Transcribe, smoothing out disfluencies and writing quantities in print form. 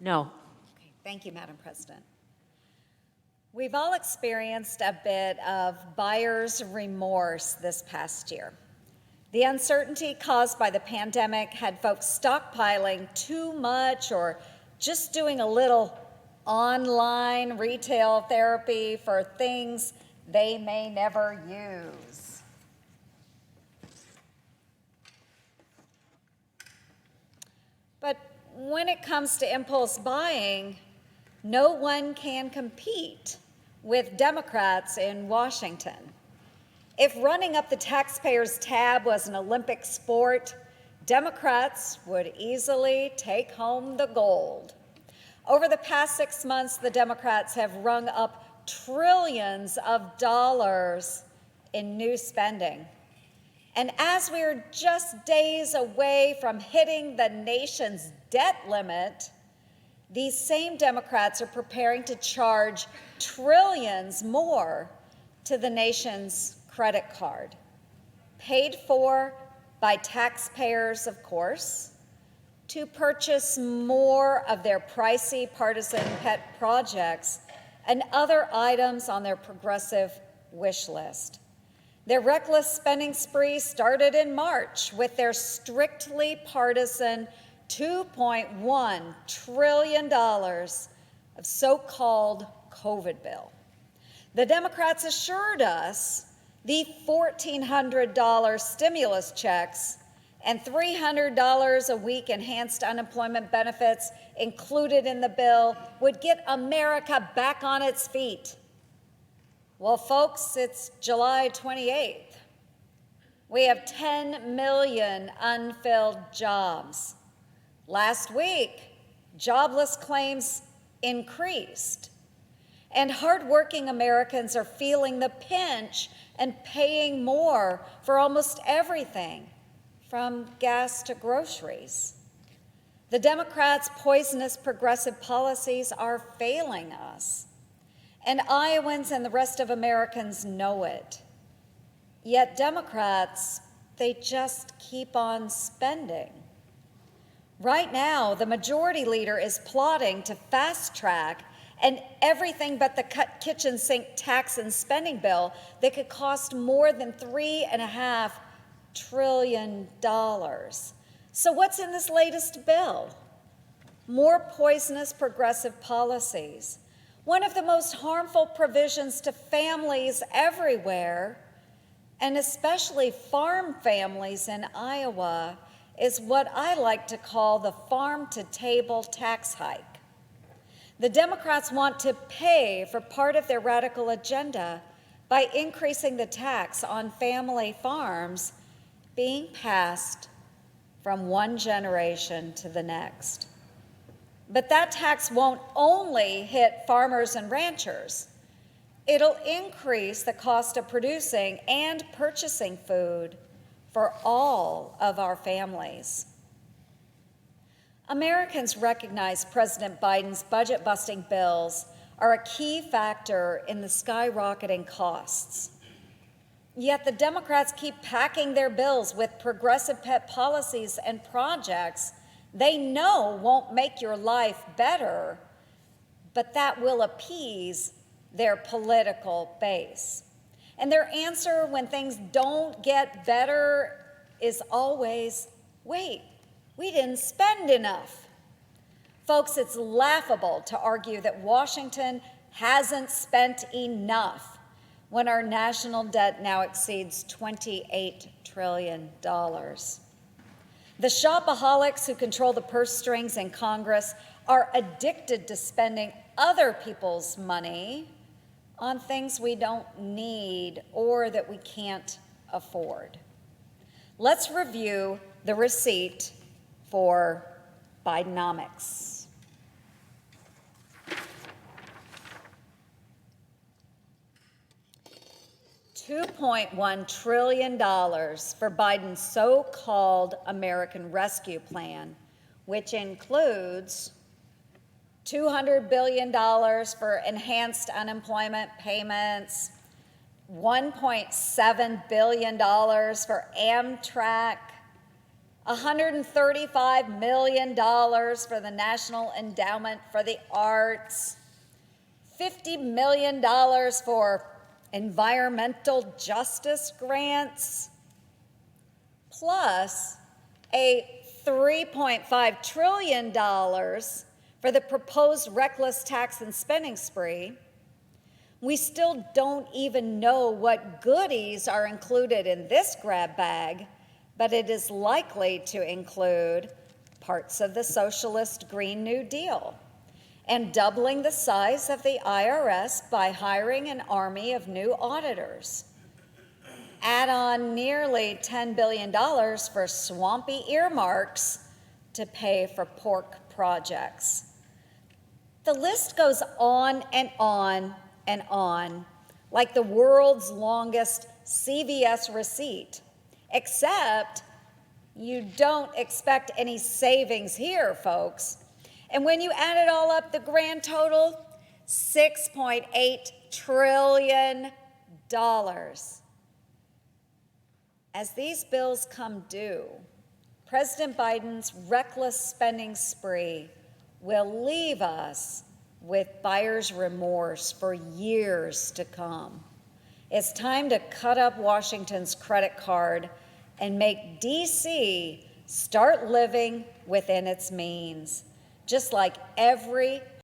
No. Okay, thank you, Madam President. We've all experienced a bit of buyer's remorse this past year. The uncertainty caused by the pandemic had folks stockpiling too much or just doing a little online retail therapy for things they may never use. But when it comes to impulse buying, no one can compete with Democrats in Washington. If running up the taxpayers' tab was an Olympic sport, Democrats would easily take home the gold. Over the past 6 months, the Democrats have rung up trillions of dollars in new spending. And as we're just days away from hitting the nation's debt limit, these same Democrats are preparing to charge trillions more to the nation's credit card, paid for by taxpayers, of course, to purchase more of their pricey partisan pet projects and other items on their progressive wish list. Their reckless spending spree started in March with their strictly partisan $2.1 trillion of so-called COVID bill. The Democrats assured us the $1,400 stimulus checks and $300 a week enhanced unemployment benefits included in the bill would get America back on its feet. Well, folks, it's July 28th. We have 10 million unfilled jobs. Last week, jobless claims increased, and hardworking Americans are feeling the pinch and paying more for almost everything, from gas to groceries. The Democrats' poisonous progressive policies are failing us, and Iowans and the rest of Americans know it. Yet Democrats, they just keep on spending. Right now, the majority leader is plotting to fast track an everything but the kitchen sink tax and spending bill that could cost more than $3.5 trillion. So what's in this latest bill? More poisonous progressive policies. One of the most harmful provisions to families everywhere, and especially farm families in Iowa, is what I like to call the farm-to-table tax hike. The Democrats want to pay for part of their radical agenda by increasing the tax on family farms being passed from one generation to the next. But that tax won't only hit farmers and ranchers. It'll increase the cost of producing and purchasing food for all of our families. Americans recognize President Biden's budget-busting bills are a key factor in the skyrocketing costs. Yet the Democrats keep packing their bills with progressive pet policies and projects they know won't make your life better, but that will appease their political base. And their answer when things don't get better is always, wait, we didn't spend enough. Folks, it's laughable to argue that Washington hasn't spent enough when our national debt now exceeds $28 trillion. The shopaholics who control the purse strings in Congress are addicted to spending other people's money on things we don't need or that we can't afford. Let's review the receipt for Bidenomics. $2.1 trillion for Biden's so-called American Rescue Plan, which includes $200 billion for enhanced unemployment payments, $1.7 billion for Amtrak, $135 million for the National Endowment for the Arts, $50 million for environmental justice grants, plus a $3.5 trillion for the proposed reckless tax and spending spree. We still don't even know what goodies are included in this grab bag, but it is likely to include parts of the socialist Green New Deal and doubling the size of the IRS by hiring an army of new auditors. Add on nearly $10 billion for swampy earmarks to pay for pork projects. The list goes on and on and on, like the world's longest CVS receipt, except you don't expect any savings here, folks. And when you add it all up, the grand total, $6.8 trillion. As these bills come due, President Biden's reckless spending spree will leave us with buyer's remorse for years to come. It's time to cut up Washington's credit card and make D.C. start living within its means, just like every